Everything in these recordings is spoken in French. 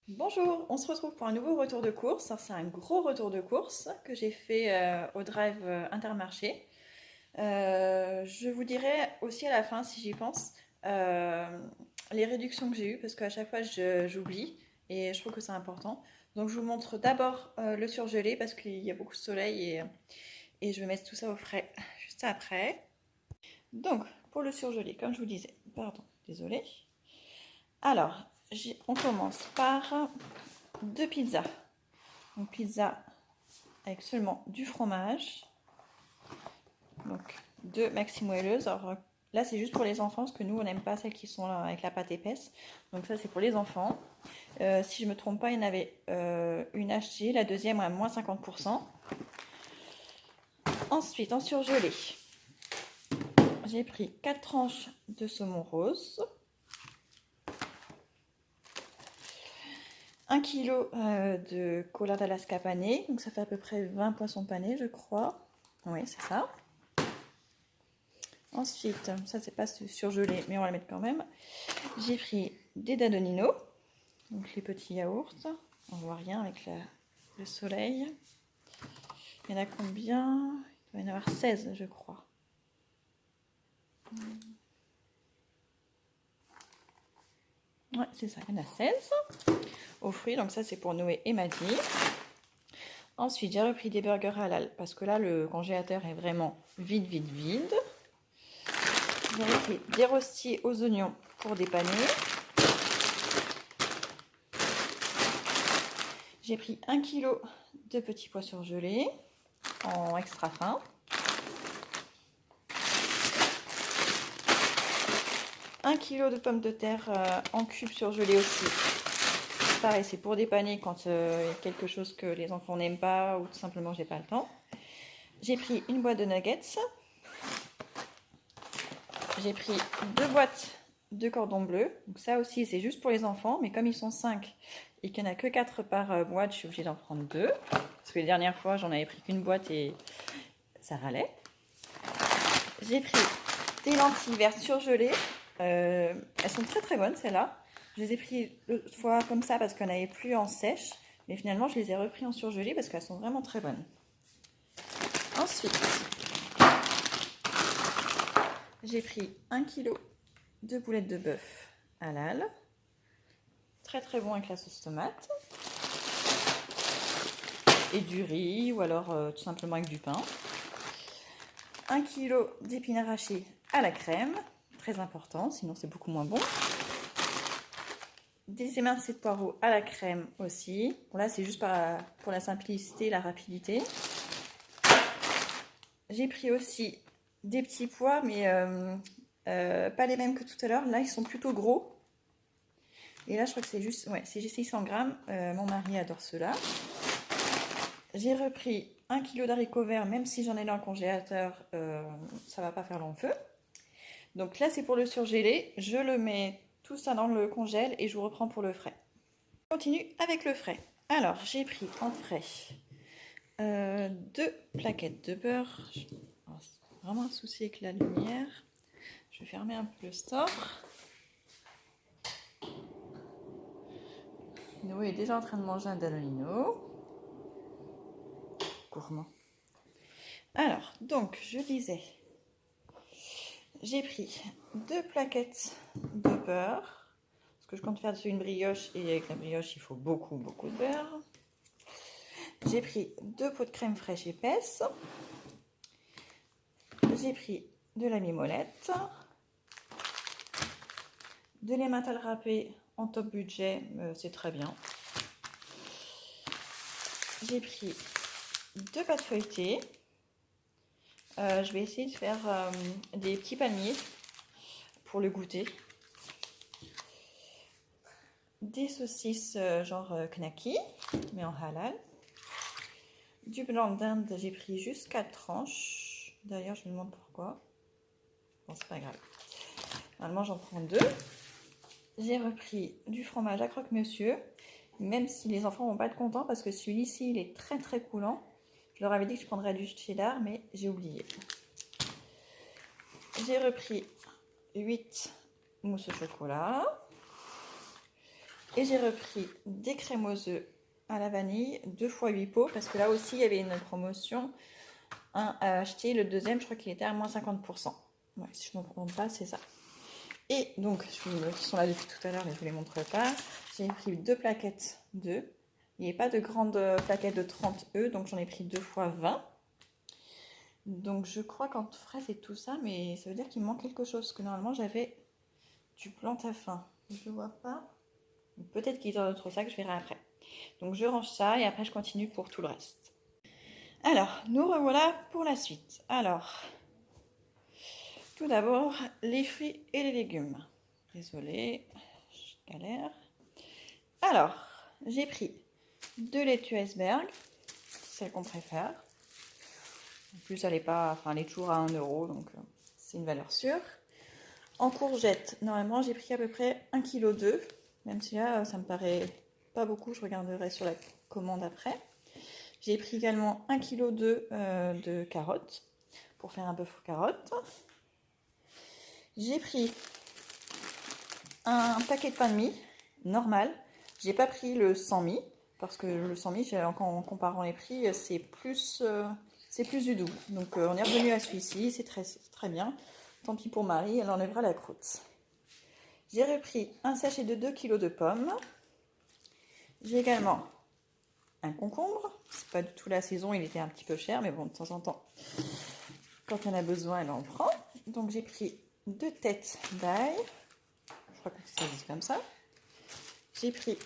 Bonjour, on se retrouve pour un nouveau retour de course. C'est un gros retour de course que j'ai fait au Drive Intermarché. Je vous dirai aussi à la fin, si j'y pense, euh, les réductions que j'ai eues parce qu'à chaque fois j'oublie et je trouve que c'est important. Donc je vous montre d'abord le surgelé parce qu'il y a beaucoup de soleil et je vais mettre tout ça au frais juste après. Donc pour le surgelé, comme je vous disais, pardon, désolé. Alors, on commence par deux pizzas. Donc pizza avec seulement du fromage. Donc deux maxi moelleuses. Alors là c'est juste pour les enfants parce que nous on n'aime pas celles qui sont là avec la pâte épaisse. Donc ça c'est pour les enfants. Si je ne me trompe pas, il y en avait une achetée, la deuxième à moins 50%. Ensuite en surgelé, j'ai pris 4 tranches de saumon rose. 1 kg de collard d'Alaska pané, donc ça fait à peu près 20 poissons panés, je crois. Oui, c'est ça. Ensuite, ça c'est pas surgelé, mais on va la mettre quand même. J'ai pris des Danonino, donc les petits yaourts. On voit rien avec le soleil. Il y en a combien? Il doit y en avoir 16, je crois. Ouais, c'est ça, il y en a 16 aux fruits, donc ça c'est pour Noé et Maddy. Ensuite, j'ai repris des burgers halal parce que là le congélateur est vraiment vide. J'ai repris des rôstis aux oignons pour dépanner. J'ai pris 1 kg de petits pois surgelés en extra fin. Un kilo de pommes de terre en cubes surgelés aussi. Pareil, c'est pour dépanner quand il y a quelque chose que les enfants n'aiment pas ou tout simplement j'ai pas le temps. J'ai pris une boîte de nuggets. J'ai pris 2 boîtes de cordon bleu. Donc ça aussi, c'est juste pour les enfants, mais comme ils sont 5 et qu'il n'y en a que 4 par boîte, je suis obligée d'en prendre 2. Parce que les dernières fois, j'en avais pris qu'une boîte et ça râlait. J'ai pris des lentilles vertes surgelées. Elles sont très bonnes, celles-là. Je les ai pris l'autre fois comme ça parce qu'on n'avait plus en sèche. Mais finalement, je les ai repris en surgelé parce qu'elles sont vraiment très bonnes. Ensuite, j'ai pris 1 kg de boulettes de bœuf halal. Très bon avec la sauce tomate. Et du riz ou alors tout simplement avec du pain. 1 kg d'épines arrachées à la crème. Très important, sinon c'est beaucoup moins bon. Des émincés de poireaux à la crème aussi. Bon, là, c'est juste pour la simplicité et la rapidité. J'ai pris aussi des petits pois, mais pas les mêmes que tout à l'heure. Là, ils sont plutôt gros. Et là, je crois que c'est juste... Ouais, c'est 600 grammes. Mon mari adore ceux-là. J'ai repris 1 kg d'haricots verts, même si j'en ai dans le congélateur, ça va pas faire long feu. Donc là, c'est pour le surgelé. Je le mets tout ça dans le congèle et je vous reprends pour le frais. On continue avec le frais. Alors, j'ai pris en frais 2 plaquettes de beurre. Vraiment un souci avec la lumière. Je vais fermer un peu le store. Noé est déjà en train de manger un Danonino. Gourmand. Alors, donc, je disais, j'ai pris 2 plaquettes de beurre. Parce que je compte faire dessus une brioche et avec la brioche, il faut beaucoup de beurre. J'ai pris 2 pots de crème fraîche épaisse. J'ai pris de la mimolette. De l'emmental râpé en top budget, c'est très bien. J'ai pris 2 pâtes feuilletées. Je vais essayer de faire des petits palmiers pour le goûter. Des saucisses genre knacky, mais en halal. Du blanc d'Inde, j'ai pris juste 4 tranches. D'ailleurs, je me demande pourquoi. Bon, c'est pas grave. Normalement, j'en prends 2. J'ai repris du fromage à croque-monsieur, même si les enfants vont pas être contents parce que celui-ci, il est très coulant. Je leur avais dit que je prendrais du cheddar, mais j'ai oublié. J'ai repris 8 mousses au chocolat. Et j'ai repris des crèmes aux œufs à la vanille, 2 fois 8 pots, parce que là aussi il y avait une promotion. Un à acheter, le deuxième, je crois qu'il était à moins 50%. Ouais, si je ne me trompe pas, c'est ça. Et donc, qui sont là depuis tout à l'heure, mais je ne vous les montre pas. J'ai pris 2 plaquettes d'œufs. Il n'y a pas de grandes plaquettes de 30 œufs, donc j'en ai pris 2 fois 20. Donc je crois qu'en fraise et tout ça, mais ça veut dire qu'il me manque quelque chose, parce que normalement j'avais du plantain-fin. Je ne le vois pas. Peut-être qu'il est dans notre sac, je verrai après. Donc je range ça et après je continue pour tout le reste. Alors, nous revoilà pour la suite. Alors, tout d'abord, les fruits et les légumes. Désolée, je galère. Alors, j'ai pris 2 laitues iceberg, celle qu'on préfère. En plus, elle est toujours à 1 euro, donc c'est une valeur sûre. En courgettes, normalement, j'ai pris à peu près 1 kg d'œufs, même si là, ça me paraît pas beaucoup, je regarderai sur la commande après. J'ai pris également 1 kg de carottes pour faire un bœuf aux carottes. J'ai pris un paquet de pain de mie normal. J'ai pas pris le sans mie parce que le sans mie, en comparant les prix, c'est plus du double. Donc on est revenu à celui-ci, c'est très bien. Tant pis pour Marie, elle enlèvera la croûte. J'ai repris un sachet de 2 kg de pommes. J'ai également un concombre. C'est pas du tout la saison, il était un petit peu cher, mais bon, de temps en temps, quand on a besoin, elle en prend. Donc j'ai pris 2 têtes d'ail. Je crois que ça dit comme ça. J'ai pris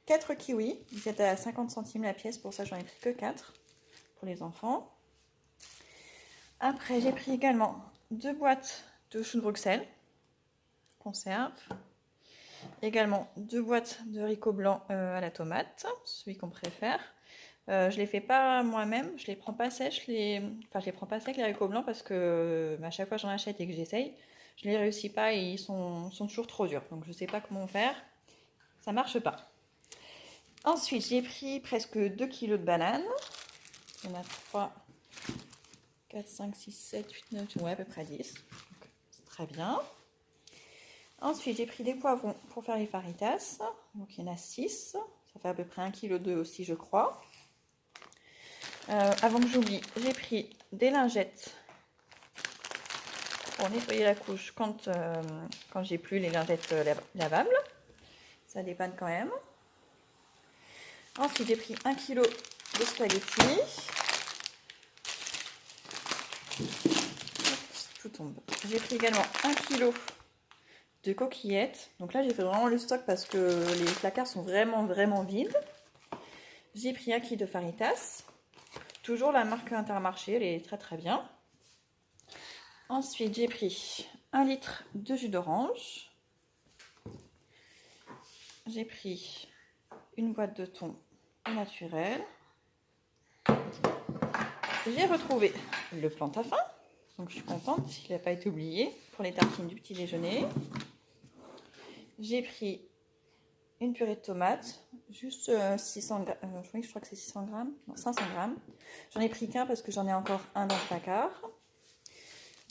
4 kiwis. Ils étaient à 50 centimes la pièce, pour ça j'en ai pris que 4 pour les enfants. Après, j'ai pris également 2 boîtes de choux de Bruxelles, conserve. Également 2 boîtes de haricots blancs à la tomate, celui qu'on préfère. Je les fais pas moi-même, je les prends pas sèches, je les prends pas secs les haricots blancs parce que à chaque fois j'en achète et que j'essaye, je les réussis pas et ils sont toujours trop durs. Donc je sais pas comment faire, ça marche pas. Ensuite j'ai pris presque 2 kg de bananes. Il y en a 3, 4, 5, 6, 7, 8, 9, ouais à peu près 10. C'est très bien. Ensuite, j'ai pris des poivrons pour faire les faritas. Donc, il y en a 6. Ça fait à peu près 1,2 kg aussi, je crois. Avant que j'oublie, j'ai pris des lingettes pour nettoyer la couche quand j'ai plus les lingettes lavables. Ça dépanne quand même. Ensuite, j'ai pris 1 kg de spaghettis. Tout tombe. J'ai pris également 1 kg de coquillettes. Donc là, j'ai fait vraiment le stock parce que les placards sont vraiment vides. J'ai pris 1 kg de faritas. Toujours la marque Intermarché, elle est très bien. Ensuite, j'ai pris 1 litre de jus d'orange. J'ai pris une boîte de thon au naturel. J'ai retrouvé le plantain-fin. Donc je suis contente, il n'a pas été oublié pour les tartines du petit déjeuner. J'ai pris une purée de tomates, juste 600 grammes, je crois que c'est 600 grammes, non 500 grammes. J'en ai pris qu'un parce que j'en ai encore un dans le placard.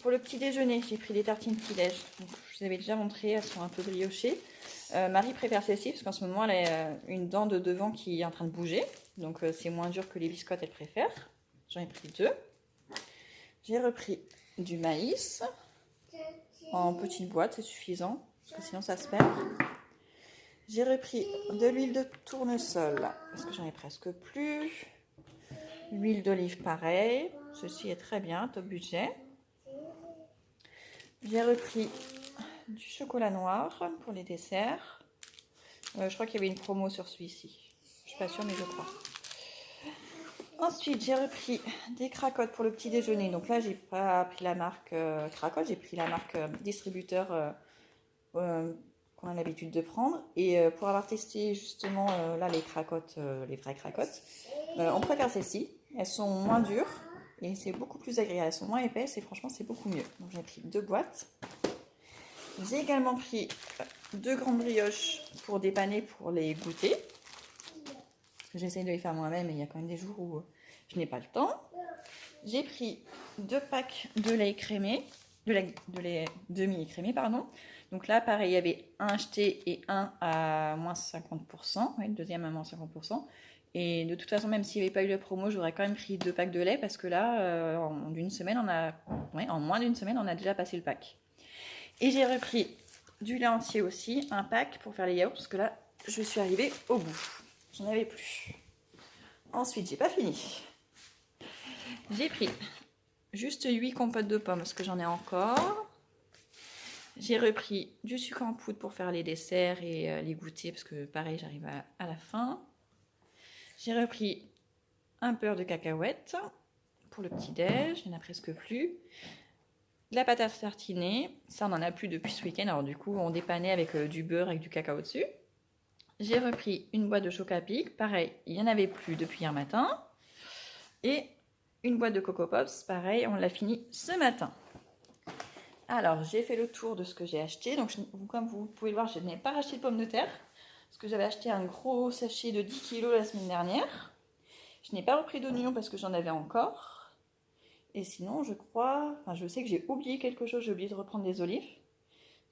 Pour le petit déjeuner, j'ai pris des tartines petit-déj. Je vous avais déjà montré, elles sont un peu briochées. Marie préfère celle-ci parce qu'en ce moment, elle a une dent de devant qui est en train de bouger. Donc c'est moins dur que les biscottes, elle préfère. J'en ai pris 2. J'ai repris du maïs en petite boîte, c'est suffisant. Parce que sinon ça se perd. J'ai repris de l'huile de tournesol parce que j'en ai presque plus. L'huile d'olive pareil. Ceci est très bien, top budget. J'ai repris du chocolat noir pour les desserts. Je crois qu'il y avait une promo sur celui-ci. Je suis pas sûre mais je crois. Ensuite j'ai repris des cracottes pour le petit déjeuner. Donc là j'ai pas pris la marque cracotte, j'ai pris la marque distributeur qu'on a l'habitude de prendre. Et pour avoir testé justement là les cracottes, les vraies cracottes, on préfère celles-ci. Elles sont moins dures et c'est beaucoup plus agréable. Elles sont moins épaisses et franchement c'est beaucoup mieux. Donc j'ai pris 2 boîtes. J'ai également pris 2 grandes brioches pour dépanner pour les goûter. J'essaie de les faire moi-même et il y a quand même des jours où je n'ai pas le temps. J'ai pris 2 packs de lait écrémé, de lait demi-écrémé, pardon. Donc là, pareil, il y avait un acheté et un à moins 50%. Oui, le deuxième à moins 50%. Et de toute façon, même s'il n'y avait pas eu la promo, j'aurais quand même pris 2 packs de lait parce que là, en moins d'une semaine, on a déjà passé le pack. Et j'ai repris du lait entier aussi, un pack pour faire les yaourts parce que là, je suis arrivée au bout. J'en avais plus. Ensuite, j'ai pas fini. J'ai pris juste 8 compotes de pommes parce que j'en ai encore. J'ai repris du sucre en poudre pour faire les desserts et les goûters parce que pareil, j'arrive à la fin. J'ai repris un beurre de cacahuète pour le petit-déj, il n'y en a presque plus. De la pâte à tartiner, ça on n'en a plus depuis ce week-end, alors du coup on dépannait avec du beurre avec du cacao dessus. J'ai repris une boîte de Chocapic, pareil, il n'y en avait plus depuis hier matin. Et une boîte de Coco Pops, pareil, on l'a fini ce matin. Alors j'ai fait le tour de ce que j'ai acheté, donc comme vous pouvez le voir, je n'ai pas racheté de pommes de terre, parce que j'avais acheté un gros sachet de 10 kg la semaine dernière. Je n'ai pas repris d'oignons parce que j'en avais encore. Et sinon, je sais que j'ai oublié quelque chose, j'ai oublié de reprendre des olives.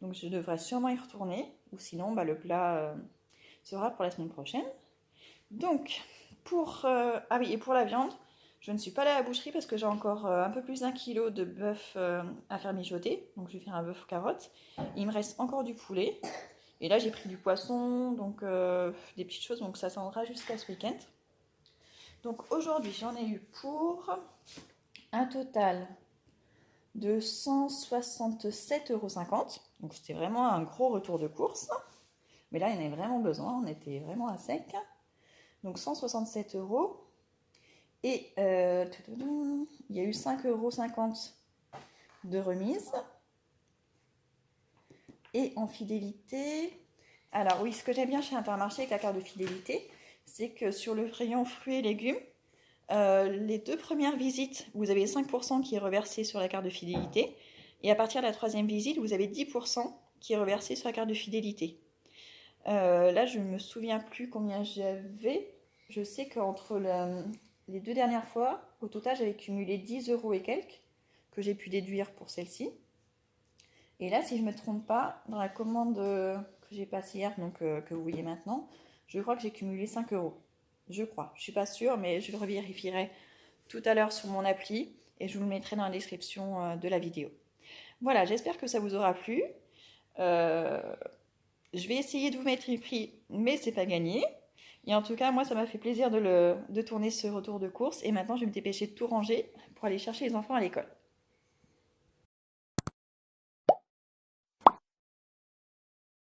Donc je devrais sûrement y retourner. Ou sinon, le plat sera pour la semaine prochaine. Donc, ah oui, et pour la viande, je ne suis pas allée à la boucherie parce que j'ai encore un peu plus d'1 kilo de bœuf à faire mijoter. Donc je vais faire un bœuf aux carottes. Il me reste encore du poulet. Et là, j'ai pris du poisson, donc des petites choses. Donc ça s'endra jusqu'à ce week-end. Donc aujourd'hui, j'en ai eu pour un total de 167,50 €. Donc c'était vraiment un gros retour de course. Mais là, il y en avait vraiment besoin. On était vraiment à sec. Donc 167 €. Et il y a eu 5,50 € de remise. Et en fidélité... Alors oui, ce que j'aime bien chez Intermarché avec la carte de fidélité, c'est que sur le rayon fruits et légumes, les 2 premières visites, vous avez 5% qui est reversé sur la carte de fidélité. Et à partir de la 3e visite, vous avez 10% qui est reversé sur la carte de fidélité. Là, je ne me souviens plus combien j'avais. Je sais qu'entre les 2 dernières fois, au total, j'avais cumulé 10 € et quelques que j'ai pu déduire pour celle-ci. Et là, si je ne me trompe pas, dans la commande que j'ai passée hier, donc que vous voyez maintenant, je crois que j'ai cumulé 5 €. Je crois. Je ne suis pas sûre, mais je le revérifierai tout à l'heure sur mon appli et je vous le mettrai dans la description de la vidéo. Voilà, j'espère que ça vous aura plu. Je vais essayer de vous mettre les prix, mais c'est pas gagné. Et en tout cas, moi, ça m'a fait plaisir de tourner ce retour de course. Et maintenant, je vais me dépêcher de tout ranger pour aller chercher les enfants à l'école.